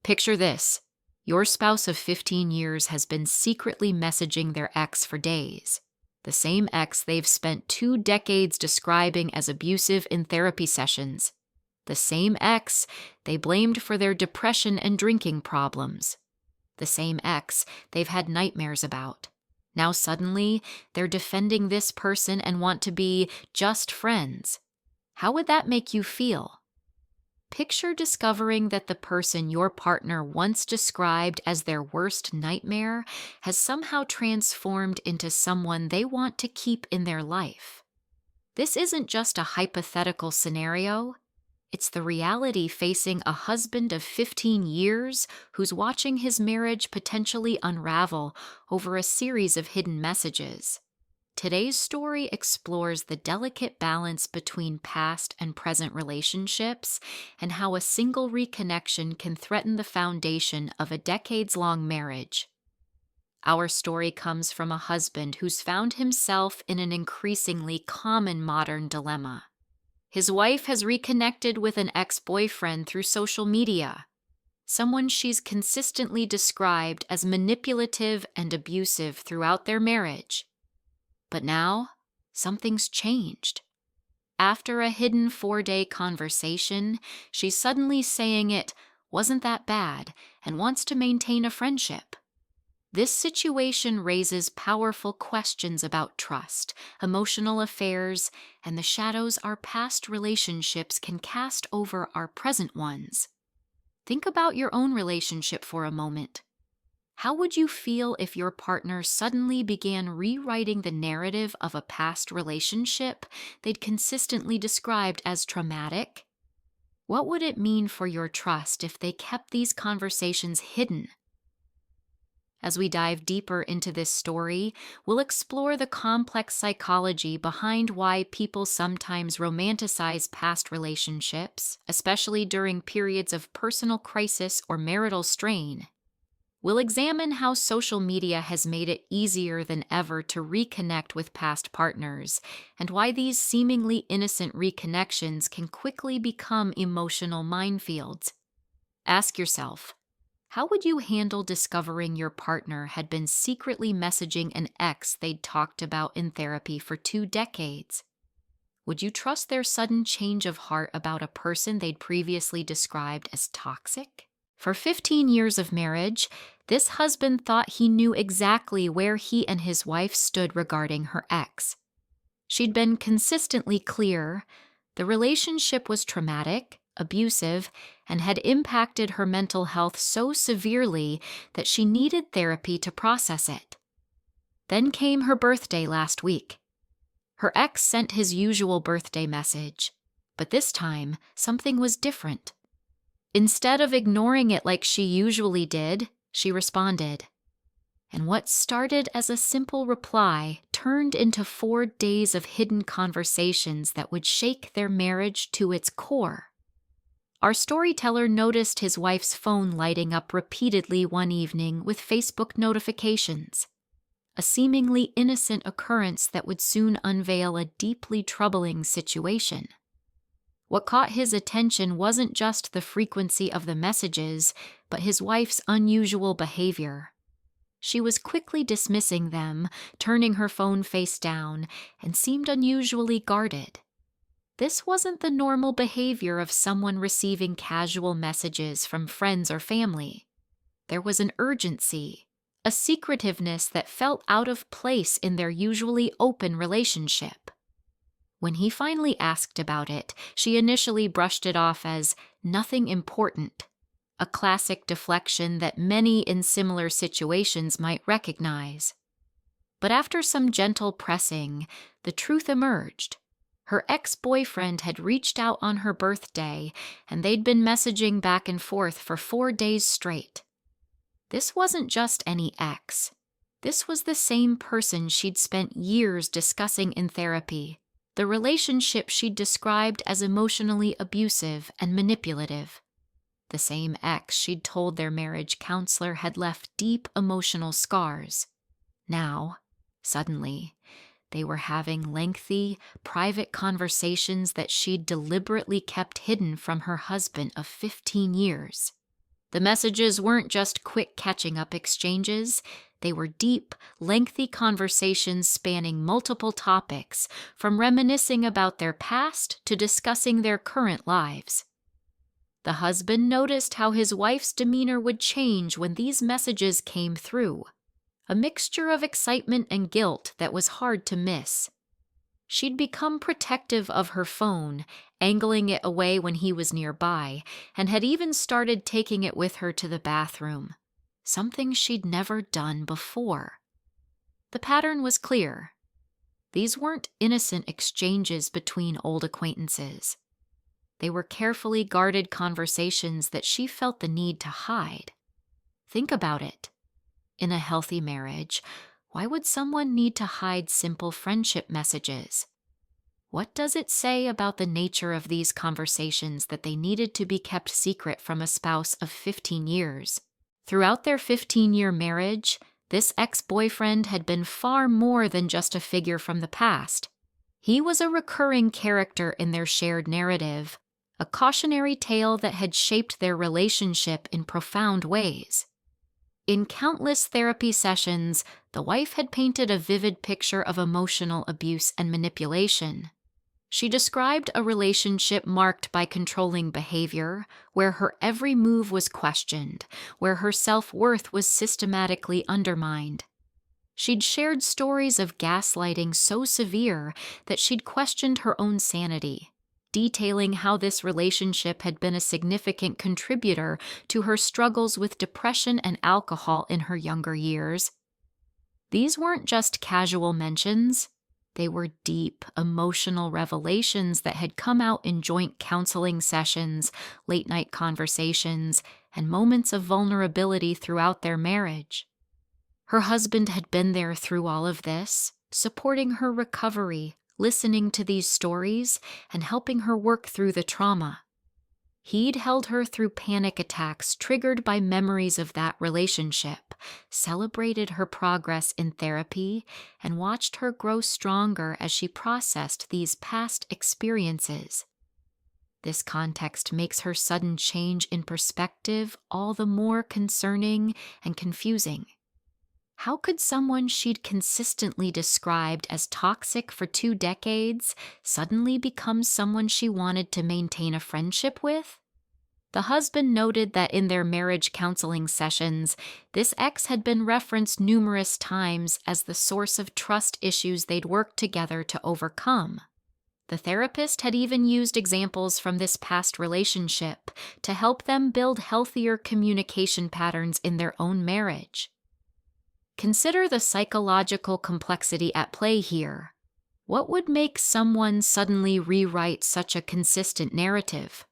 Picture this. Your spouse of 15 years has been secretly messaging their ex for days. The same ex they've spent 2 decades describing as abusive in therapy sessions. The same ex they blamed for their depression and drinking problems. The same ex they've had nightmares about. Now suddenly, they're defending this person and want to be just friends. How would that make you feel? Picture discovering that the person your partner once described as their worst nightmare has somehow transformed into someone they want to keep in their life. This isn't just a hypothetical scenario. It's the reality facing a husband of 15 years who's watching his marriage potentially unravel over a series of hidden messages. Today's story explores the delicate balance between past and present relationships and how a single reconnection can threaten the foundation of a decades-long marriage. Our story comes from a husband who's found himself in an increasingly common modern dilemma. His wife has reconnected with an ex-boyfriend through social media, someone she's consistently described as manipulative and abusive throughout their marriage. But now, something's changed. After a hidden 4-day conversation, she's suddenly saying it wasn't that bad and wants to maintain a friendship. This situation raises powerful questions about trust, emotional affairs, and the shadows our past relationships can cast over our present ones. Think about your own relationship for a moment. How would you feel if your partner suddenly began rewriting the narrative of a past relationship they'd consistently described as traumatic? What would it mean for your trust if they kept these conversations hidden? As we dive deeper into this story, we'll explore the complex psychology behind why people sometimes romanticize past relationships, especially during periods of personal crisis or marital strain. We'll examine how social media has made it easier than ever to reconnect with past partners, and why these seemingly innocent reconnections can quickly become emotional minefields. Ask yourself, how would you handle discovering your partner had been secretly messaging an ex they'd talked about in therapy for 2 decades? Would you trust their sudden change of heart about a person they'd previously described as toxic? For 15 years of marriage, this husband thought he knew exactly where he and his wife stood regarding her ex. She'd been consistently clear. The relationship was traumatic, abusive, and had impacted her mental health so severely that she needed therapy to process it. Then came her birthday last week. Her ex sent his usual birthday message, but this time something was different. Instead of ignoring it like she usually did, she responded. And what started as a simple reply turned into 4 days of hidden conversations that would shake their marriage to its core. Our storyteller noticed his wife's phone lighting up repeatedly one evening with Facebook notifications, a seemingly innocent occurrence that would soon unveil a deeply troubling situation. What caught his attention wasn't just the frequency of the messages, but his wife's unusual behavior. She was quickly dismissing them, turning her phone face down, and seemed unusually guarded. This wasn't the normal behavior of someone receiving casual messages from friends or family. There was an urgency, a secretiveness that felt out of place in their usually open relationship. When he finally asked about it, she initially brushed it off as nothing important, a classic deflection that many in similar situations might recognize. But after some gentle pressing, the truth emerged. Her ex-boyfriend had reached out on her birthday, and they'd been messaging back and forth for 4 days straight. This wasn't just any ex. This was the same person she'd spent years discussing in therapy, the relationship she'd described as emotionally abusive and manipulative. The same ex she'd told their marriage counselor had left deep emotional scars. Now, suddenly, they were having lengthy, private conversations that she'd deliberately kept hidden from her husband of 15 years. The messages weren't just quick catching-up exchanges. They were deep, lengthy conversations spanning multiple topics, from reminiscing about their past to discussing their current lives. The husband noticed how his wife's demeanor would change when these messages came through, a mixture of excitement and guilt that was hard to miss. She'd become protective of her phone, angling it away when he was nearby, and had even started taking it with her to the bathroom, something she'd never done before. The pattern was clear. These weren't innocent exchanges between old acquaintances. They were carefully guarded conversations that she felt the need to hide. Think about it. In a healthy marriage, why would someone need to hide simple friendship messages? What does it say about the nature of these conversations that they needed to be kept secret from a spouse of 15 years? Throughout their 15-year marriage, this ex-boyfriend had been far more than just a figure from the past. He was a recurring character in their shared narrative, a cautionary tale that had shaped their relationship in profound ways. In countless therapy sessions, the wife had painted a vivid picture of emotional abuse and manipulation. She described a relationship marked by controlling behavior, where her every move was questioned, where her self-worth was systematically undermined. She'd shared stories of gaslighting so severe that she'd questioned her own sanity, detailing how this relationship had been a significant contributor to her struggles with depression and alcohol in her younger years. These weren't just casual mentions. They were deep, emotional revelations that had come out in joint counseling sessions, late-night conversations, and moments of vulnerability throughout their marriage. Her husband had been there through all of this, supporting her recovery, listening to these stories, and helping her work through the trauma. He'd held her through panic attacks triggered by memories of that relationship, celebrated her progress in therapy, and watched her grow stronger as she processed these past experiences. This context makes her sudden change in perspective all the more concerning and confusing. How could someone she'd consistently described as toxic for 2 decades suddenly become someone she wanted to maintain a friendship with? The husband noted that in their marriage counseling sessions, this ex had been referenced numerous times as the source of trust issues they'd worked together to overcome. The therapist had even used examples from this past relationship to help them build healthier communication patterns in their own marriage. Consider the psychological complexity at play here. What would make someone suddenly rewrite such a consistent narrative?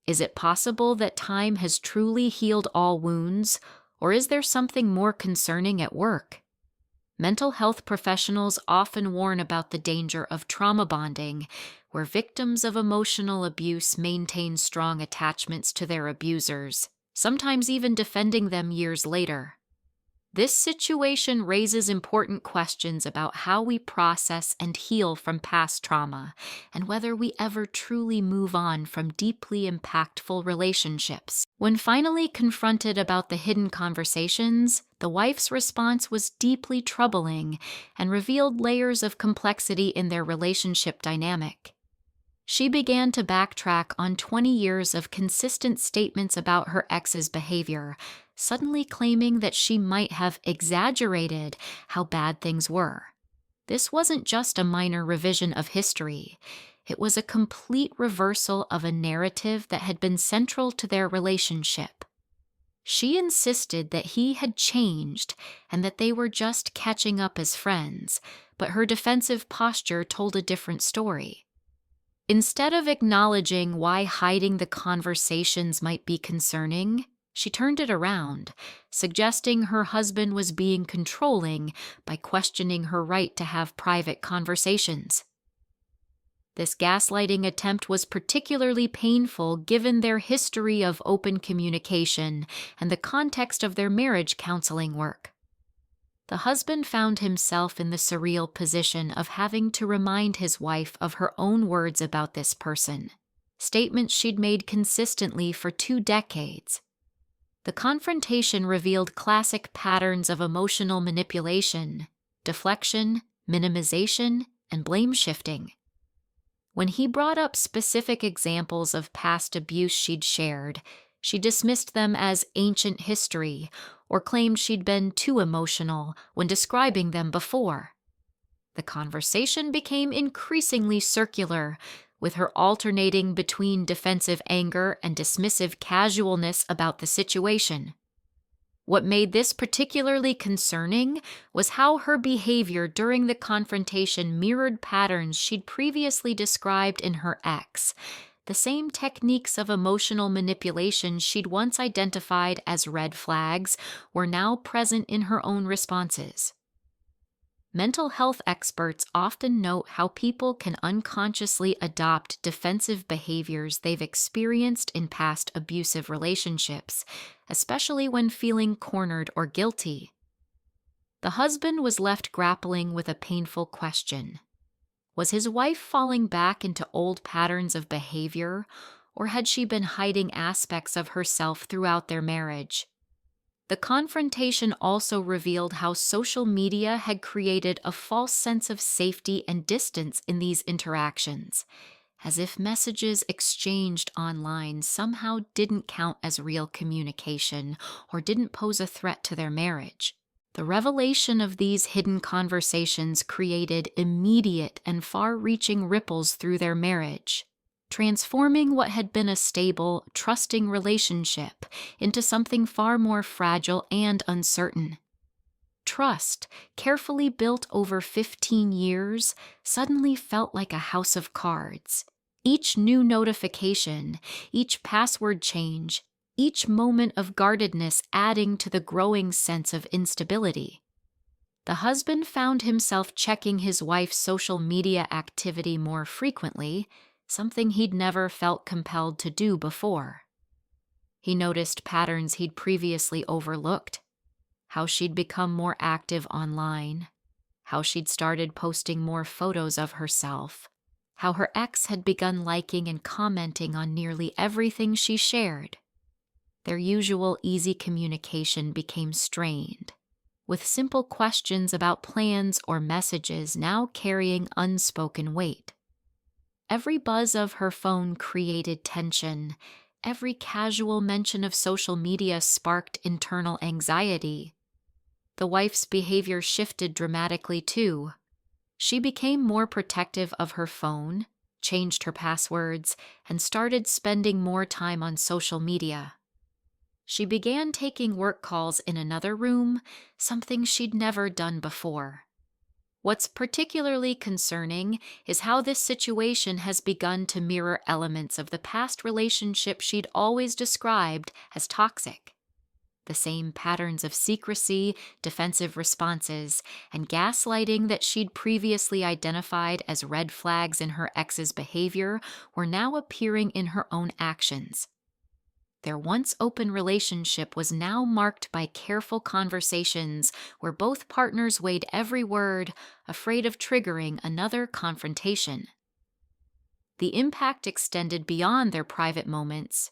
Is it possible that time has truly healed all wounds, or is there something more concerning at work? Mental health professionals often warn about the danger of trauma bonding, where victims of emotional abuse maintain strong attachments to their abusers, sometimes even defending them years later. This situation raises important questions about how we process and heal from past trauma, and whether we ever truly move on from deeply impactful relationships. When finally confronted about the hidden conversations, the wife's response was deeply troubling and revealed layers of complexity in their relationship dynamic. She began to backtrack on 20 years of consistent statements about her ex's behavior, suddenly claiming that she might have exaggerated how bad things were. This wasn't just a minor revision of history. It was a complete reversal of a narrative that had been central to their relationship. She insisted that he had changed and that they were just catching up as friends, but her defensive posture told a different story. Instead of acknowledging why hiding the conversations might be concerning, she turned it around, suggesting her husband was being controlling by questioning her right to have private conversations. This gaslighting attempt was particularly painful given their history of open communication and the context of their marriage counseling work. The husband found himself in the surreal position of having to remind his wife of her own words about this person, statements she'd made consistently for 2 decades. The confrontation revealed classic patterns of emotional manipulation, deflection, minimization, and blame shifting. When he brought up specific examples of past abuse she'd shared, she dismissed them as ancient history or claimed she'd been too emotional when describing them before. The conversation became increasingly circular, with her alternating between defensive anger and dismissive casualness about the situation. What made this particularly concerning was how her behavior during the confrontation mirrored patterns she'd previously described in her ex. The same techniques of emotional manipulation she'd once identified as red flags were now present in her own responses. Mental health experts often note how people can unconsciously adopt defensive behaviors they've experienced in past abusive relationships, especially when feeling cornered or guilty. The husband was left grappling with a painful question. Was his wife falling back into old patterns of behavior, or had she been hiding aspects of herself throughout their marriage? The confrontation also revealed how social media had created a false sense of safety and distance in these interactions, as if messages exchanged online somehow didn't count as real communication or didn't pose a threat to their marriage. The revelation of these hidden conversations created immediate and far-reaching ripples through their marriage, transforming what had been a stable, trusting relationship into something far more fragile and uncertain. Trust, carefully built over 15 years, suddenly felt like a house of cards. Each new notification, each password change, each moment of guardedness adding to the growing sense of instability. The husband found himself checking his wife's social media activity more frequently, something he'd never felt compelled to do before. He noticed patterns he'd previously overlooked, how she'd become more active online, how she'd started posting more photos of herself, how her ex had begun liking and commenting on nearly everything she shared. Their usual easy communication became strained, with simple questions about plans or messages now carrying unspoken weight. Every buzz of her phone created tension. Every casual mention of social media sparked internal anxiety. The wife's behavior shifted dramatically too. She became more protective of her phone, changed her passwords, and started spending more time on social media. She began taking work calls in another room, something she'd never done before. What's particularly concerning is how this situation has begun to mirror elements of the past relationship she'd always described as toxic. The same patterns of secrecy, defensive responses, and gaslighting that she'd previously identified as red flags in her ex's behavior were now appearing in her own actions. Their once open relationship was now marked by careful conversations where both partners weighed every word, afraid of triggering another confrontation. The impact extended beyond their private moments.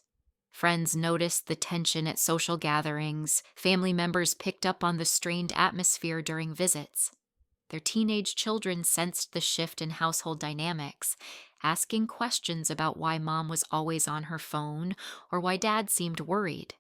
Friends noticed the tension at social gatherings. Family members picked up on the strained atmosphere during visits. Their teenage children sensed the shift in household dynamics, asking questions about why mom was always on her phone or why dad seemed worried.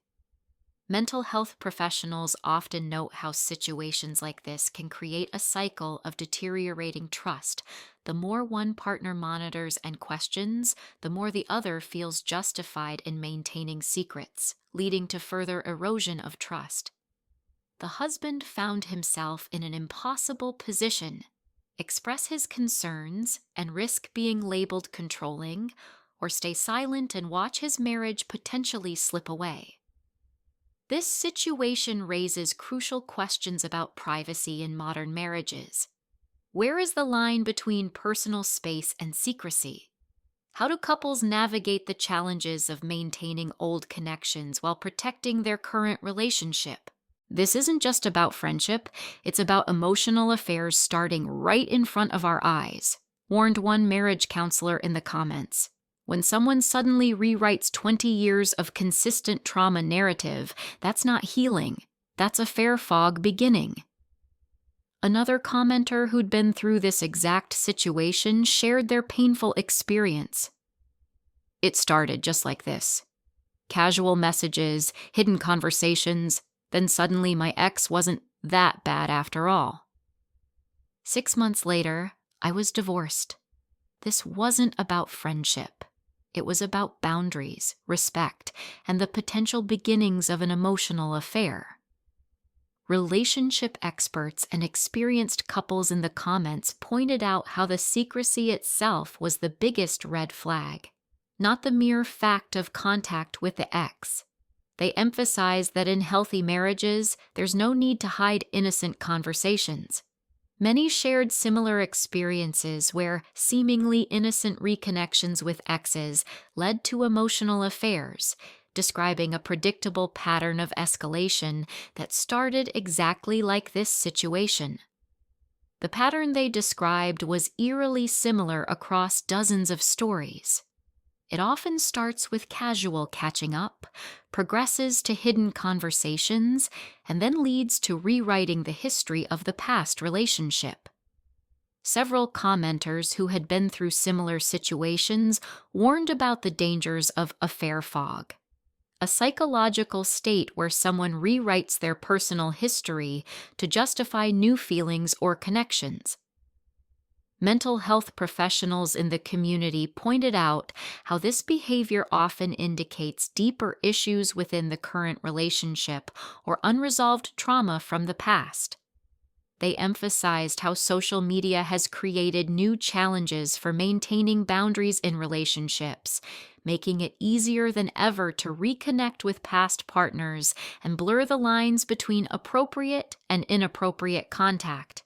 Mental health professionals often note how situations like this can create a cycle of deteriorating trust. The more one partner monitors and questions, the more the other feels justified in maintaining secrets, leading to further erosion of trust. The husband found himself in an impossible position: express his concerns and risk being labeled controlling, or stay silent and watch his marriage potentially slip away. This situation raises crucial questions about privacy in modern marriages. Where is the line between personal space and secrecy? How do couples navigate the challenges of maintaining old connections while protecting their current relationship? This isn't just about friendship, it's about emotional affairs starting right in front of our eyes, warned one marriage counselor in the comments. When someone suddenly rewrites 20 years of consistent trauma narrative, that's not healing. That's affair fog beginning. Another commenter who'd been through this exact situation shared their painful experience. It started just like this. Casual messages, hidden conversations, then suddenly my ex wasn't that bad after all. 6 months later, I was divorced. This wasn't about friendship. It was about boundaries, respect, and the potential beginnings of an emotional affair. Relationship experts and experienced couples in the comments pointed out how the secrecy itself was the biggest red flag, not the mere fact of contact with the ex. They emphasized that in healthy marriages, there's no need to hide innocent conversations. Many shared similar experiences where seemingly innocent reconnections with exes led to emotional affairs, describing a predictable pattern of escalation that started exactly like this situation. The pattern they described was eerily similar across dozens of stories. It often starts with casual catching up, progresses to hidden conversations, and then leads to rewriting the history of the past relationship. Several commenters who had been through similar situations warned about the dangers of affair fog, a psychological state where someone rewrites their personal history to justify new feelings or connections. Mental health professionals in the community pointed out how this behavior often indicates deeper issues within the current relationship or unresolved trauma from the past. They emphasized how social media has created new challenges for maintaining boundaries in relationships, making it easier than ever to reconnect with past partners and blur the lines between appropriate and inappropriate contact.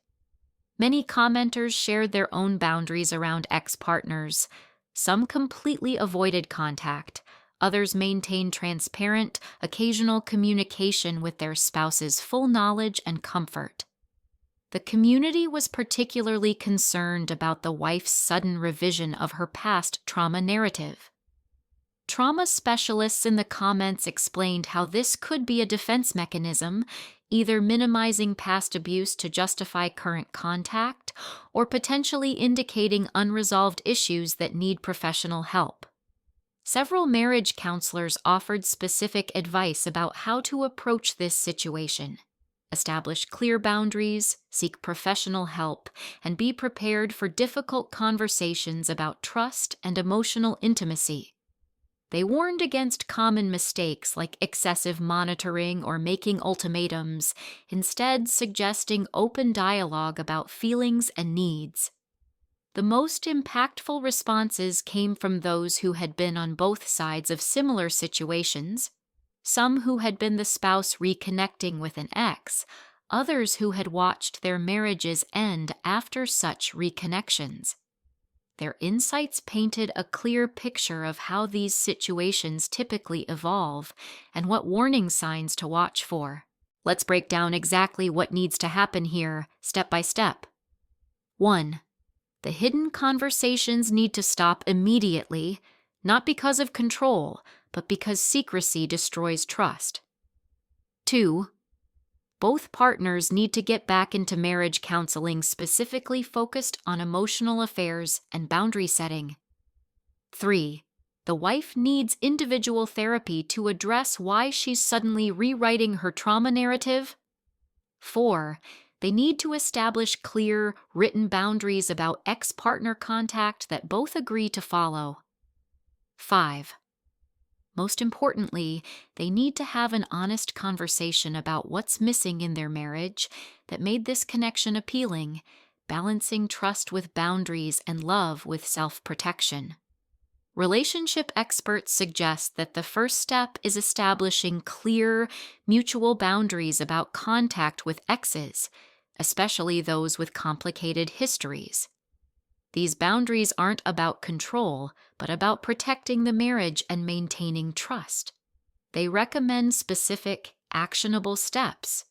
Many commenters shared their own boundaries around ex-partners. Some completely avoided contact. Others maintained transparent, occasional communication with their spouse's full knowledge and comfort. The community was particularly concerned about the wife's sudden revision of her past trauma narrative. Trauma specialists in the comments explained how this could be a defense mechanism, either minimizing past abuse to justify current contact, or potentially indicating unresolved issues that need professional help. Several marriage counselors offered specific advice about how to approach this situation. Establish clear boundaries, seek professional help, and be prepared for difficult conversations about trust and emotional intimacy. They warned against common mistakes like excessive monitoring or making ultimatums, instead suggesting open dialogue about feelings and needs. The most impactful responses came from those who had been on both sides of similar situations, some who had been the spouse reconnecting with an ex, others who had watched their marriages end after such reconnections. Their insights painted a clear picture of how these situations typically evolve and what warning signs to watch for. Let's break down exactly what needs to happen here, step by step. 1. The hidden conversations need to stop immediately, not because of control, but because secrecy destroys trust. 2. Both partners need to get back into marriage counseling specifically focused on emotional affairs and boundary setting. 3. The wife needs individual therapy to address why she's suddenly rewriting her trauma narrative. 4. They need to establish clear, written boundaries about ex-partner contact that both agree to follow. 5. Most importantly, they need to have an honest conversation about what's missing in their marriage that made this connection appealing, balancing trust with boundaries and love with self-protection. Relationship experts suggest that the first step is establishing clear, mutual boundaries about contact with exes, especially those with complicated histories. These boundaries aren't about control, but about protecting the marriage and maintaining trust. They recommend specific, actionable steps.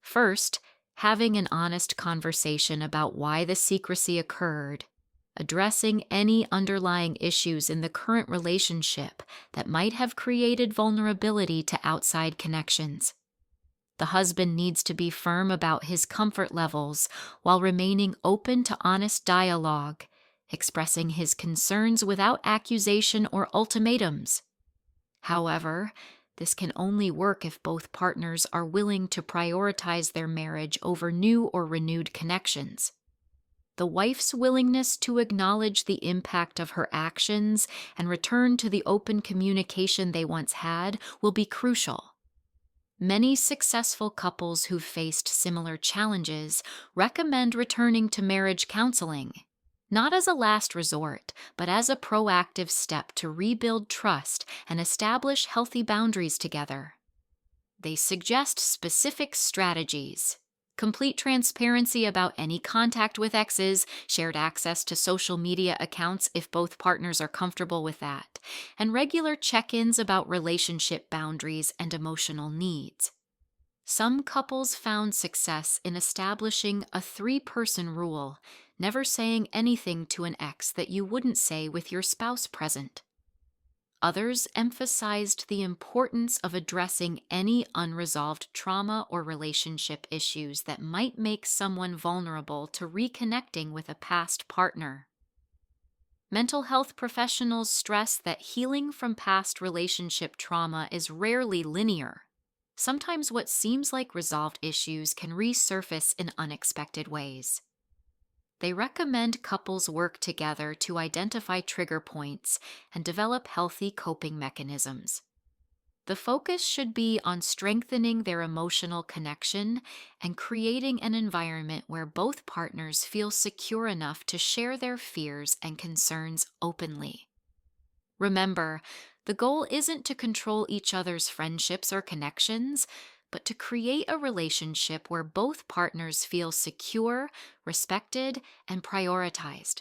First, having an honest conversation about why the secrecy occurred. addressing any underlying issues in the current relationship that might have created vulnerability to outside connections. The husband needs to be firm about his comfort levels while remaining open to honest dialogue, expressing his concerns without accusation or ultimatums. However, this can only work if both partners are willing to prioritize their marriage over new or renewed connections. The wife's willingness to acknowledge the impact of her actions and return to the open communication they once had will be crucial. Many successful couples who've faced similar challenges recommend returning to marriage counseling, not as a last resort, but as a proactive step to rebuild trust and establish healthy boundaries together. They suggest specific strategies: complete transparency about any contact with exes, shared access to social media accounts if both partners are comfortable with that, and regular check-ins about relationship boundaries and emotional needs. Some couples found success in establishing a 3-person rule, never saying anything to an ex that you wouldn't say with your spouse present. Others emphasized the importance of addressing any unresolved trauma or relationship issues that might make someone vulnerable to reconnecting with a past partner. Mental health professionals stress that healing from past relationship trauma is rarely linear. Sometimes what seems like resolved issues can resurface in unexpected ways. They recommend couples work together to identify trigger points and develop healthy coping mechanisms. The focus should be on strengthening their emotional connection and creating an environment where both partners feel secure enough to share their fears and concerns openly. Remember, the goal isn't to control each other's friendships or connections, but to create a relationship where both partners feel secure, respected, and prioritized.